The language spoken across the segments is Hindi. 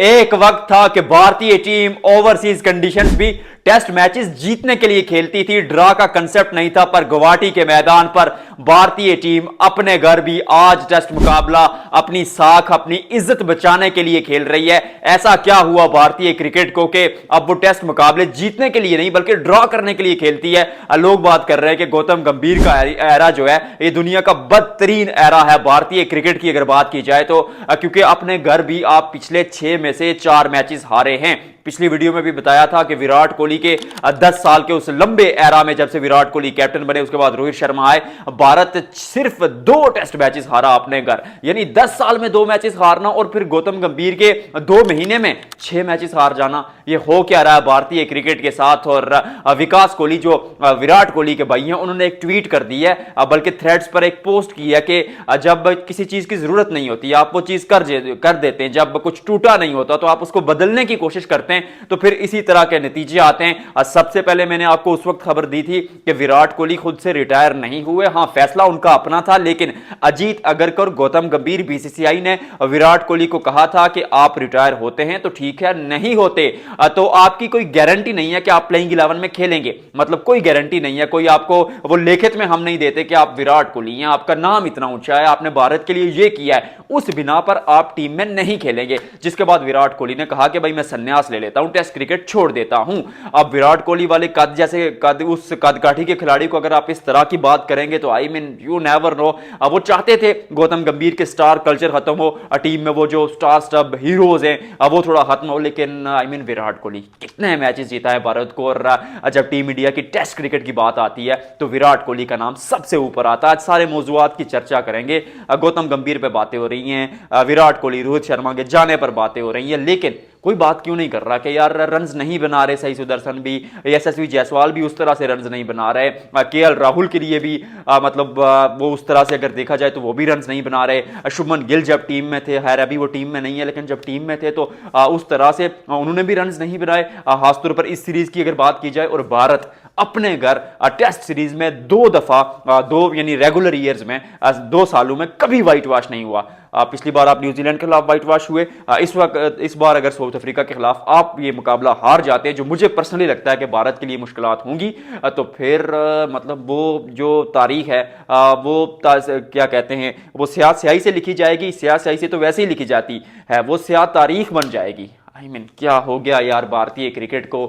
एक वक्त था कि भारतीय टीम ओवरसीज कंडीशंस भी टेस्ट मैचेस जीतने के लिए खेलती थी। ड्रा का कंसेप्ट नहीं था, पर गुवाहाटी के मैदान पर भारतीय टीम अपने घर भी आज टेस्ट मुकाबला अपनी साख, अपनी इज्जत बचाने के लिए खेल रही है। ऐसा क्या हुआ भारतीय क्रिकेट को कि अब वो टेस्ट मुकाबले जीतने के लिए नहीं बल्कि ड्रॉ करने के लिए खेलती है। लोग बात कर रहे हैं कि गौतम गंभीर का एरा जो है ये दुनिया का बदतरीन एरा है भारतीय क्रिकेट की अगर बात की जाए तो, क्योंकि अपने घर भी आप पिछले 6 में से 4 मैचेस हारे हैं। पिछली वीडियो में भी बताया था कि विराट कोहली के 10 साल के उस लंबे एरा में, जब से विराट कोहली कैप्टन बने उसके बाद रोहित शर्मा आए, भारत सिर्फ 2 टेस्ट मैचेस हारा अपने घर। यानी 10 साल में 2 मैचेस हारना और फिर गौतम गंभीर के 2 महीने में 6 मैचेस हार जाना, ये हो क्या रहा है भारतीय क्रिकेट के साथ। और विकास कोहली जो विराट कोहली के भाई हैं, उन्होंने एक ट्वीट कर दी है, बल्कि थ्रेड्स पर एक पोस्ट की है कि जब किसी चीज की जरूरत नहीं होती आप वो चीज कर देते हैं, जब कुछ टूटा नहीं होता तो आप उसको बदलने की कोशिश करते हैं तो फिर इसी तरह के नतीजे आते हैं। सबसे पहले मैंने आपको उस वक्त खबर दी थी कि विराट कोहली खुद से रिटायर नहीं हुए। हां, फैसला उनका अपना था, लेकिन अजीत अगरकर, गौतम गंभीर, बीसीसीआई ने विराट कोहली को कहा था कि आप रिटायर होते हैं तो ठीक है, नहीं होते तो आपकी कोई गारंटी नहीं है कि आप प्लेइंग 11 में खेलेंगे। मतलब कोई गारंटी नहीं है, कोई आपको वो लिखित में हम नहीं देते कि आप विराट कोहली हैं, आपका नाम इतना ऊंचा है, आपने भारत के लिए ये किया है, उस बिना पर आप टीम में नहीं खेलेंगे। जिसके बाद विराट कोहली ने कहा कि भाई मैं संन्यास ले लेता हूं, टेस्ट क्रिकेट छोड़ देता हूं। अब विराट कोहली वाले कद जैसे उस कदकाठी के खिलाड़ी को अगर आप इस तरह की बात करेंगे तो I mean you never know. अब वो चाहते थे गौतम गंभीर के स्टार कल्चर खत्म हो, टीम में वो जो स्टार स्टब हीरोज हैं अब वो थोड़ा खत्म हो, लेकिन आई मीन विराट कोहली कितने मैचेस जीता है भारत को। और जब टीम इंडिया की टेस्ट क्रिकेट की बात आती है तो विराट कोहली का नाम सबसे ऊपर आता है। आज सारे मौजूआत की चर्चा करेंगे, गौतम गंभीर पे बातें हो रही हैं, विराट कोहली, रोहित शर्मा के जाने पर बातें हो रही हैं, लेकिन कोई बात क्यों नहीं कर रहा कि यार रन्स नहीं बना रहे सही सुदर्शन भी, यशस्वी जायसवाल भी उस तरह से रन्स नहीं बना रहे, केएल राहुल के लिए भी मतलब वो उस तरह से अगर देखा जाए तो वो भी रन्स नहीं बना रहे। शुभमन गिल जब टीम में थे, खैर अभी वो टीम में नहीं है, लेकिन जब टीम में थे तो उस तरह से उन्होंने भी रन्स नहीं बनाए। खासतौर पर इस सीरीज की अगर बात की जाए, और भारत अपने घर टेस्ट सीरीज में 2 दफा, 2 यानी रेगुलर ईयर्स में 2 सालों में कभी व्हाइट वॉश नहीं हुआ। पिछली बार आप न्यूजीलैंड के खिलाफ व्हाइट वॉश हुए, इस बार अगर साउथ अफ्रीका के खिलाफ आप ये मुकाबला हार जाते हैं, जो मुझे पर्सनली लगता है कि भारत के लिए मुश्किलात होंगी, तो फिर मतलब वो जो तारीख है वो क्या कहते हैं, वो स्याह स्याही से लिखी जाएगी। स्याह स्याही से तो वैसे ही लिखी जाती है, वो स्याह तारीख बन जाएगी। आई मीन क्या हो गया यार भारतीय क्रिकेट को।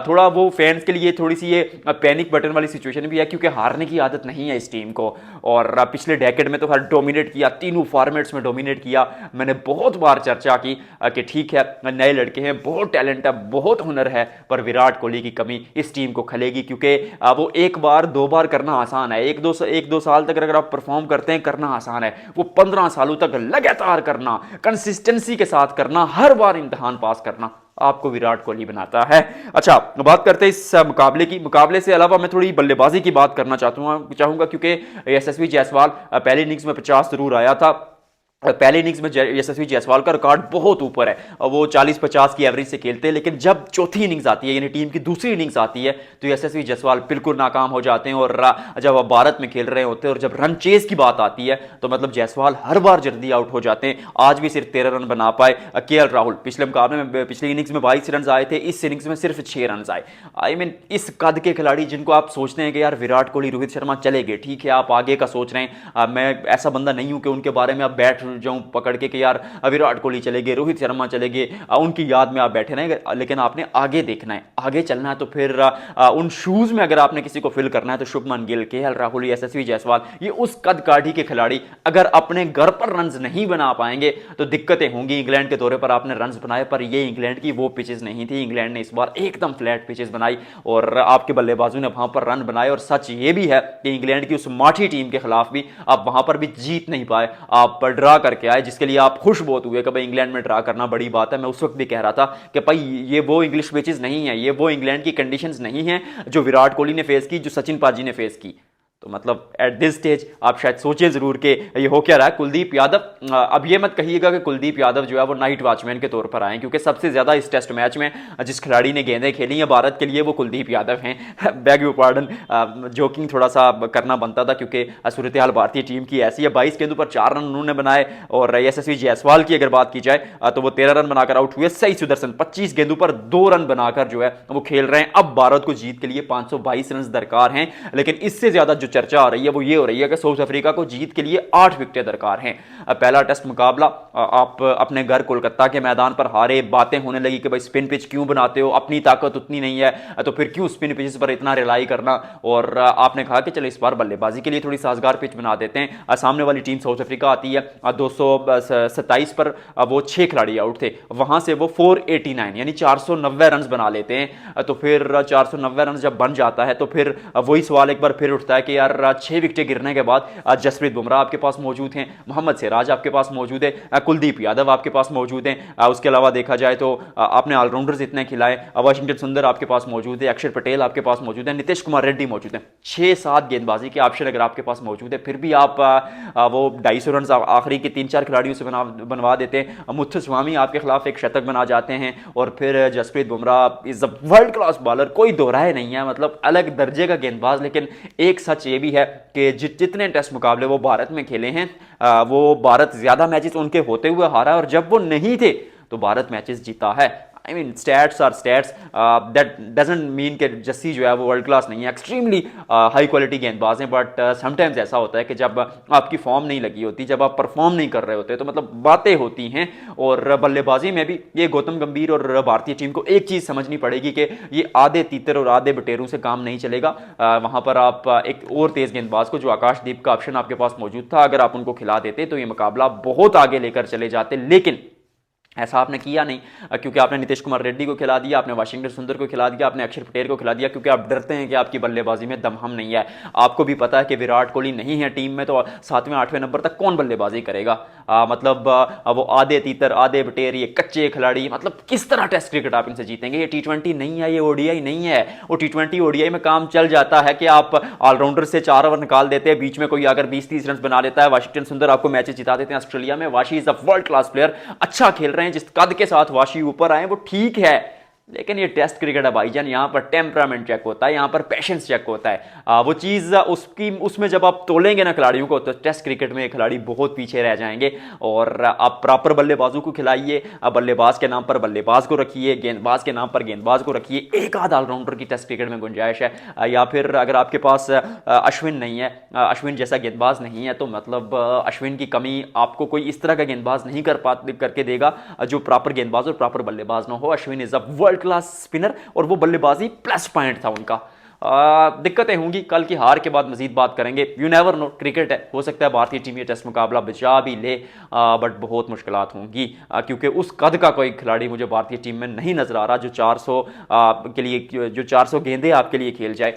थोड़ा वो फैंस के लिए थोड़ी सी ये पैनिक बटन वाली सिचुएशन भी है, क्योंकि हारने की आदत नहीं है इस टीम को। और पिछले डेकेड में तो हर डोमिनेट किया, तीनों फॉर्मेट्स में डोमिनेट किया। मैंने बहुत बार चर्चा की कि ठीक है नए लड़के हैं, बहुत टैलेंट है, बहुत हुनर है, पर विराट कोहली की कमी इस टीम को खलेगी, क्योंकि वो एक बार 2 बार करना आसान है, एक दो साल तक अगर आप परफॉर्म करते हैं करना आसान है, वो 15 सालों तक लगातार करना, कंसिस्टेंसी के साथ करना, हर बार इम्तिहान पास करना आपको विराट कोहली बनाता है। अच्छा, बात करते हैं इस मुकाबले की। मुकाबले से अलावा मैं थोड़ी बल्लेबाजी की बात करना चाहूंगा, क्योंकि यशस्वी जायसवाल पहली इनिंग्स में 50 जरूर आया था। पहले इनिंग्स में यशस्वी जायसवाल का रिकॉर्ड बहुत ऊपर है, वो 40-50 की एवरेज से खेलते हैं, लेकिन जब चौथी इनिंग्स आती है यानी टीम की दूसरी इनिंग्स आती है तो यशस्वी जायसवाल बिल्कुल नाकाम हो जाते हैं। और जब वो भारत में खेल रहे होते हैं और जब रन चेज की बात आती है तो मतलब जायसवाल हर बार जल्दी आउट हो जाते हैं। आज भी सिर्फ 13 रन बना पाए। केएल राहुल पिछले मुकाबले में, पिछली इनिंग्स में 22 रन आए थे, इस इनिंग्स में सिर्फ 6 रन आए। आई मीन इस कद के खिलाड़ी जिनको आप सोचते हैं कि यार विराट कोहली, रोहित शर्मा चले गए, ठीक है आप आगे का सोच रहे हैं, मैं ऐसा बंदा नहीं हूं कि उनके बारे में आप बैठ जाऊं पकड़ के कि यार विराट कोहली चले गए, रोहित शर्मा चले गए, उनकी याद में आप बैठे रहेंगे, लेकिन आपने आगे देखना है, आगे चलना है। तो फिर उन शूज में अगर आपने किसी को फिल करना है तो शुभमन गिल, केएल राहुल, यशस्वी जायसवाल, ये उस कद काठी के खिलाड़ी अगर अपने घर पर रन्स नहीं बना पाएंगे तो दिक्कतें होंगी। इंग्लैंड के दौरे पर आपने रन्स बनाए, पर ये इंग्लैंड की वो पिचेस नहीं थी। इंग्लैंड ने इस बार एकदम फ्लैट पिचेस बनाई और आपके बल्लेबाजों ने वहां पर रन बनाए। और सच ये भी है कि इंग्लैंड की उस माठी टीम के खिलाफ भी आप वहां पर भी जीत नहीं पाए, आप ड्रा करके आए, जिसके लिए आप खुश बहुत हुए कि भाई इंग्लैंड में ड्रा करना बड़ी बात है। मैं उस वक्त भी कह रहा था कि भाई ये वो इंग्लिश पिचेस नहीं है, ये वो इंग्लैंड की कंडीशंस नहीं है जो विराट कोहली ने फेस की, जो सचिन पाजी ने फेस की। तो मतलब एट दिस स्टेज आप शायद सोचें जरूर कि ये हो क्या रहा है। कुलदीप यादव, अब ये मत कहिएगा कि कुलदीप यादव जो है वो नाइट वॉचमैन के तौर पर आए, क्योंकि सबसे ज्यादा इस टेस्ट मैच में जिस खिलाड़ी ने गेंदें खेली हैं भारत के लिए वो कुलदीप यादव हैं। बैग यू पार्डन, जोकिंग थोड़ा सा करना बनता था क्योंकि सूरत हाल भारतीय टीम की ऐसी है। 22 गेंदों पर 4 रन उन्होंने बनाए, और यशस्वी जायसवाल की अगर बात की जाए तो वो 13 रन बनाकर आउट हुए। सही सुदर्शन 25 गेंदों पर 2 रन बनाकर जो है वो खेल रहे हैं। अब भारत को जीत के लिए 522 रन दरकार हैं, लेकिन इससे ज्यादा जो चर्चा आ रही है वो ये हो रही है कि साउथ अफ्रीका को जीत के लिए 8 विकेटें दरकार हैं। पहला टेस्ट मुकाबला आप अपने घर कोलकाता के मैदान पर हारे, बातें होने लगी कि भाई स्पिन पिच क्यों बनाते हो, अपनी ताकत उतनी नहीं है तो फिर क्यों स्पिन पिचेस पर इतना रिलाई करना। और आपने कहा कि चलो इस बार बल्लेबाजी के लिए थोड़ी साजगार पिच बना देते हैं। सामने वाली टीम साउथ अफ्रीका आती है, 227 पर वो 6 खिलाड़ी आउट थे, वहां से वो 489 यानी 490 रन बना लेते हैं। तो फिर 490 रन जब बन जाता है तो फिर वही सवाल एक बार फिर उठता है कि यार 6 विकेटें गिरने के बाद जसप्रीत बुमराह आपके पास मौजूद हैं, मोहम्मद सिराज आपके पास मौजूद है, कुलदीप यादव आपके पास मौजूद हैं। उसके अलावा देखा जाए तो आपने ऑलराउंडर्स इतने खिलाए, वाशिंगटन सुंदर आपके पास मौजूद है, अक्षर पटेल आपके पास मौजूद है, नीतीश कुमार रेड्डी मौजूद है। 6-7 गेंदबाजी के ऑप्शन अगर आपके पास मौजूद है, फिर भी आप वो 250 रन आखिरी के 3-4 खिलाड़ियों से बनवा देते हैं। मुथुस्वामी आपके खिलाफ एक शतक बना जाते हैं, और फिर Jasprit Bumrah is a world class bowler, कोई दोहराए नहीं है, मतलब अलग दर्जे का गेंदबाज। लेकिन एक सच ये भी है कि जितने टेस्ट मुकाबले वो भारत में खेले हैं, वो भारत ज्यादा मैचेस उनके होते हुए हारा, और जब वो नहीं थे तो भारत मैचेस जीता है। I mean stats are stats, that doesn't mean कि जस्सी जो है वो वर्ल्ड क्लास नहीं है, एक्सट्रीमली हाई क्वालिटी गेंदबाज हैं। बट समटाइम्स ऐसा होता है कि जब आपकी फॉर्म नहीं लगी होती, जब आप परफॉर्म नहीं कर रहे होते, तो मतलब बातें होती हैं। और बल्लेबाजी में भी ये गौतम गंभीर और भारतीय टीम को एक चीज़ समझनी पड़ेगी कि ये आधे तीतर और आधे बटेरों से काम नहीं चलेगा। वहाँ पर आप एक और तेज़ गेंदबाज को, जो आकाशदीप का ऑप्शन आपके पास मौजूद था, अगर आप उनको खिला देते तो ये मुकाबला बहुत आगे लेकर चले जाते। लेकिन ऐसा आपने किया नहीं, क्योंकि आपने नीतीश कुमार रेड्डी को खिला दिया, आपने वाशिंगटन सुंदर को खिला दिया, आपने अक्षर पटेल को खिला दिया, क्योंकि आप डरते हैं कि आपकी बल्लेबाजी में दमहम नहीं है। आपको भी पता है कि विराट कोहली नहीं है टीम में, तो 7वें-8वें नंबर तक कौन बल्लेबाजी करेगा। मतलब वो आधे तीतर आधे बटेर, ये कच्चे खिलाड़ी, मतलब किस तरह टेस्ट क्रिकेट आप इनसे जीतेंगे। ये T20 नहीं है, ये ओडीआई नहीं है। वो T20 ओडीआई में काम चल जाता है कि आप ऑलराउंडर से 4 ओवर निकाल देते हैं, बीच में कोई अगर 20-30 रन बना लेता है। वाशिंगटन सुंदर आपको मैचेस जिता देते हैं ऑस्ट्रेलिया में। Vashi is a world class player, अच्छा खेल रहे हैं, जिस कद के साथ वाशी ऊपर आए वो ठीक है। लेकिन ये टेस्ट क्रिकेट है भाईजान, यहां पर टेम्परामेंट चेक होता है, यहां पर पेशेंस चेक होता है। वो चीज उसमें जब आप तोलेंगे ना खिलाड़ियों को, तो टेस्ट क्रिकेट में खिलाड़ी बहुत पीछे रह जाएंगे। और आप प्रॉपर बल्लेबाजों को खिलाइए, बल्लेबाज के नाम पर बल्लेबाज को रखिए, गेंदबाज के नाम पर गेंदबाज को रखिए। एक आध ऑलराउंडर की टेस्ट क्रिकेट में गुंजाइश है। या फिर अगर आपके पास अश्विन नहीं है, अश्विन जैसा गेंदबाज नहीं है, तो मतलब अश्विन की कमी आपको कोई इस तरह का गेंदबाज नहीं करके देगा जो प्रॉपर गेंदबाज और प्रॉपर बल्लेबाज ना हो। Ashwin is a world class spinner, और वो बल्लेबाजी प्लस पॉइंट था उनका। दिक्कतें होंगी, कल की हार के बाद मजीद बात करेंगे। यू नेवर नो, क्रिकेट है, हो सकता है भारतीय टीम ये टेस्ट मुकाबला बचा भी ले, बट बहुत मुश्किलात होंगी, क्योंकि उस कद का कोई खिलाड़ी मुझे भारतीय टीम में नहीं नजर आ रहा जो 400 के लिए, जो 400 गेंदें आपके लिए खेल जाए।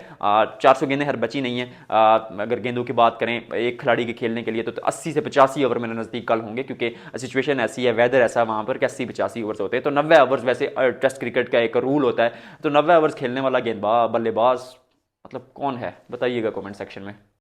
400 गेंदें हर बची नहीं है। अगर गेंदों की बात करें एक खिलाड़ी के खेलने के लिए, तो 80 से 85 ओवर मेरे नज़दीक कल होंगे, क्योंकि सिचुएशन ऐसी है, वेदर ऐसा है वहाँ पर कि 80-85 ओवर्स होते हैं। तो 90 ओवर्स वैसे टेस्ट क्रिकेट का एक रूल होता है, तो 90 ओवर्स खेलने वाला गेंदबाज बल्लेबाज मतलब कौन है, बताइएगा कमेंट सेक्शन में।